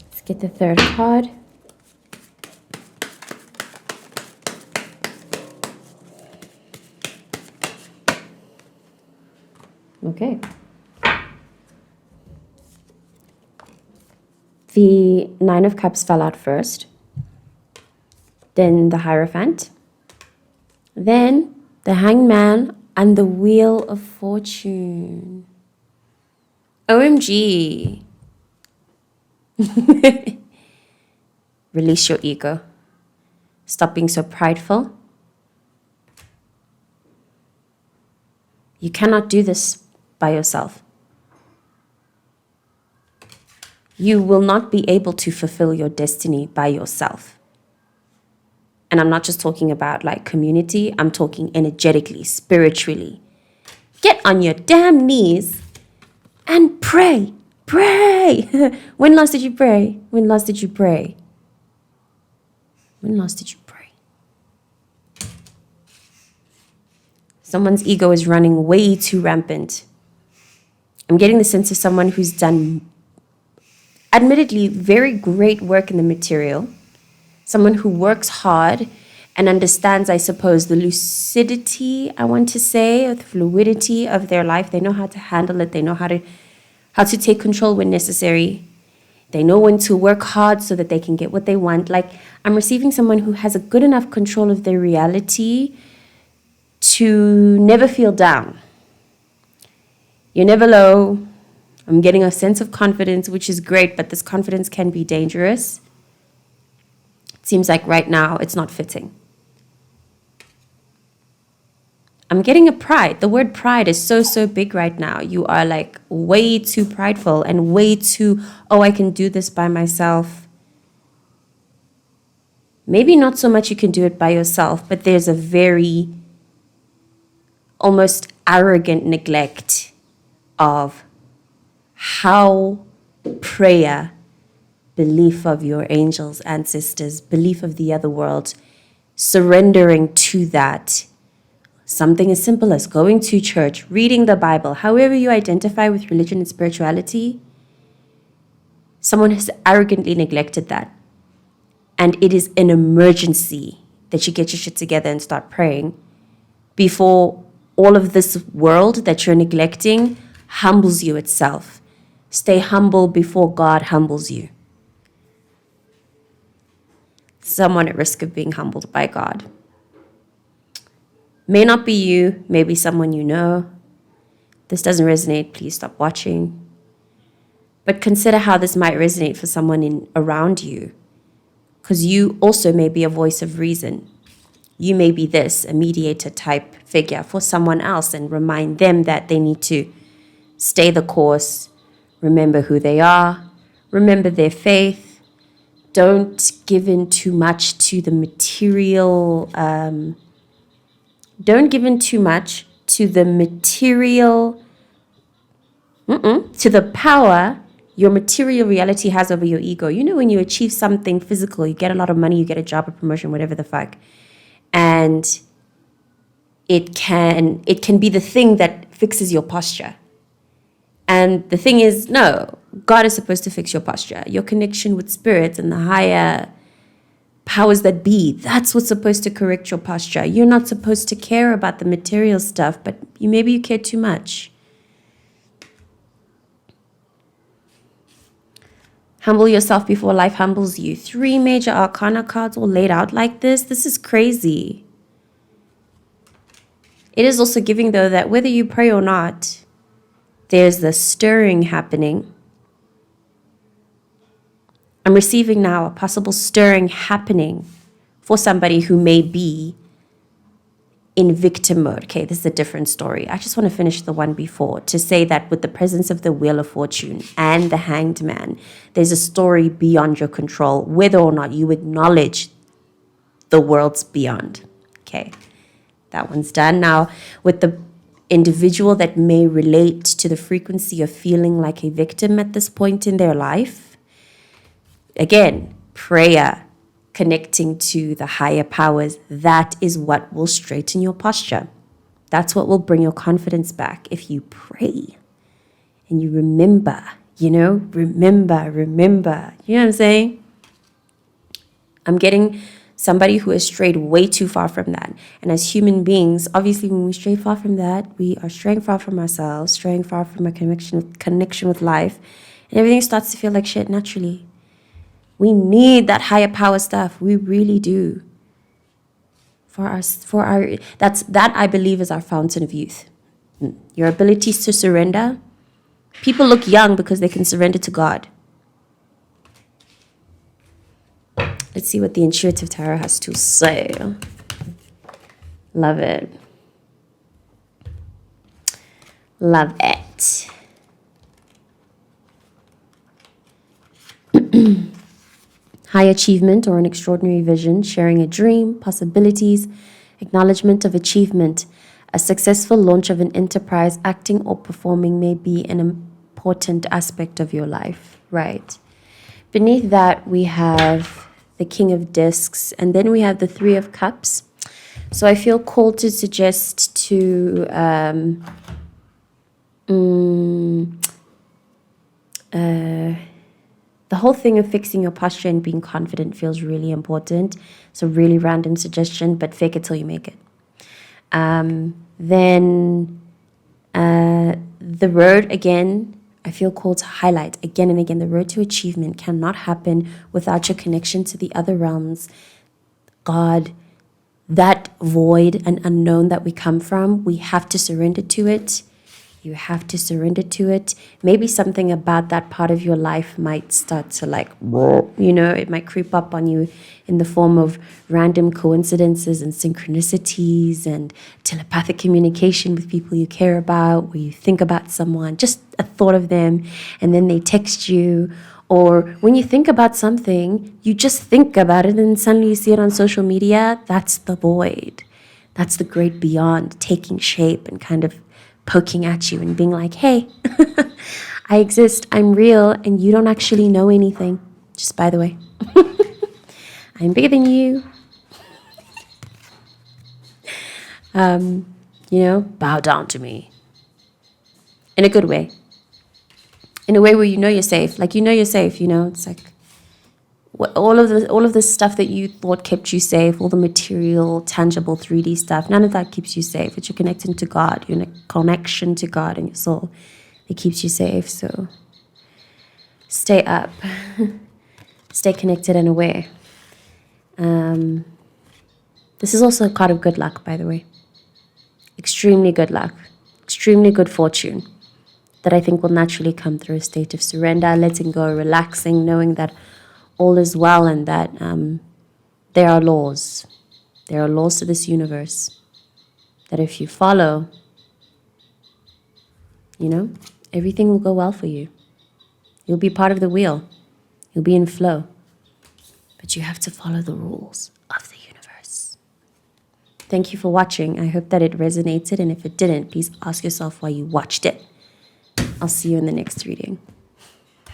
Let's get the third card. Okay. The Nine of Cups fell out first. Then the Hierophant. Then the Hangman and the Wheel of Fortune. OMG. Release your ego. Stop being so prideful. You cannot do this by yourself. You will not be able to fulfill your destiny by yourself. And I'm not just talking about like community, I'm talking energetically, spiritually. Get on your damn knees and pray. Pray. When last did you pray? When last did you pray? When last did you pray? Someone's ego is running way too rampant. I'm getting the sense of someone who's done, admittedly, very great work in the material. Someone who works hard and understands, I suppose, the lucidity, I want to say, or the fluidity of their life. They know how to handle it. They know how to take control when necessary. They know when to work hard so that they can get what they want. Like, I'm receiving someone who has a good enough control of their reality to never feel down. You're never low. I'm getting a sense of confidence, which is great, but this confidence can be dangerous. It seems like right now it's not fitting. I'm getting a pride. The word pride is so big right now. You are like way too prideful and way too, oh, I can do this by myself. Maybe not so much you can do it by yourself, but there's a very almost arrogant neglect of how prayer, belief of your angels, ancestors, belief of the other world, surrendering to that. Something as simple as going to church, reading the Bible, however you identify with religion and spirituality, someone has arrogantly neglected that. And it is an emergency that you get your shit together and start praying before all of this world that you're neglecting humbles you itself. Stay humble before God humbles you. Someone at risk of being humbled by God. May not be you, maybe someone you know. This doesn't resonate, please stop watching. But consider how this might resonate for someone around you. Because you also may be a voice of reason. You may be a mediator type figure for someone else and remind them that they need to stay the course, remember who they are, remember their faith. Don't give in too much to the material. Don't give in too much to the material, to the power your material reality has over your ego. You know, when you achieve something physical, you get a lot of money, you get a job, a promotion, whatever the fuck. And it can be the thing that fixes your posture. And the thing is, no, God is supposed to fix your posture. Your connection with spirits and the higher powers that be, that's what's supposed to correct your posture. You're not supposed to care about the material stuff, but maybe you care too much. Humble yourself before life humbles you. 3 major arcana cards all laid out like this. This is crazy. It is also giving, though, that whether you pray or not, there's the stirring happening. I'm receiving now a possible stirring happening for somebody who may be in victim mode. Okay, this is a different story. I just want to finish the one before to say that with the presence of the Wheel of Fortune and the Hanged Man, there's a story beyond your control, whether or not you acknowledge the worlds beyond. Okay, that one's done. Now, with the individual that may relate to the frequency of feeling like a victim at this point in their life, again, prayer, connecting to the higher powers, that is what will straighten your posture. That's what will bring your confidence back if you pray and you remember, remember. You know what I'm saying? I'm getting somebody who has strayed way too far from that. And as human beings, obviously, when we stray far from that, we are straying far from ourselves, straying far from a connection with life, and everything starts to feel like shit naturally. We need that higher power stuff. We really do. That I believe is our fountain of youth. Your abilities to surrender. People look young because they can surrender to God. Let's see what the intuitive tarot has to say. Love it. Love it. High achievement or an extraordinary vision, sharing a dream, possibilities, acknowledgement of achievement. A successful launch of an enterprise, acting or performing may be an important aspect of your life, right? Beneath that, we have the King of Discs, and then we have the Three of Cups. So I feel called to suggest to the whole thing of fixing your posture and being confident feels really important. It's a really random suggestion, but fake it till you make it. Then the road, again, I feel called to highlight again and again, the road to achievement cannot happen without your connection to the other realms. God, that void and unknown that we come from, we have to surrender to it. You have to surrender to it. Maybe something about that part of your life might start to it might creep up on you in the form of random coincidences and synchronicities and telepathic communication with people you care about, where you think about someone, just a thought of them, and then they text you. Or when you think about something, you just think about it and suddenly you see it on social media. That's the void. That's the great beyond taking shape and kind of poking at you and being like, hey, I exist, I'm real, and you don't actually know anything. Just by the way, I'm bigger than you. Bow down to me. In a good way. In a way where you're safe. Like you're safe, It's like all of the stuff that you thought kept you safe, all the material, tangible, 3D stuff, none of that keeps you safe. It's your connection to God, your connection to God and your soul that keeps you safe. So stay up, stay connected and aware. This is also a card of good luck, by the way. Extremely good luck, extremely good fortune that I think will naturally come through a state of surrender, letting go, relaxing, knowing that all is well and that there are laws. There are laws to this universe that if you follow, everything will go well for you. You'll be part of the wheel. You'll be in flow. But you have to follow the rules of the universe. Thank you for watching. I hope that it resonated. And if it didn't, please ask yourself why you watched it. I'll see you in the next reading.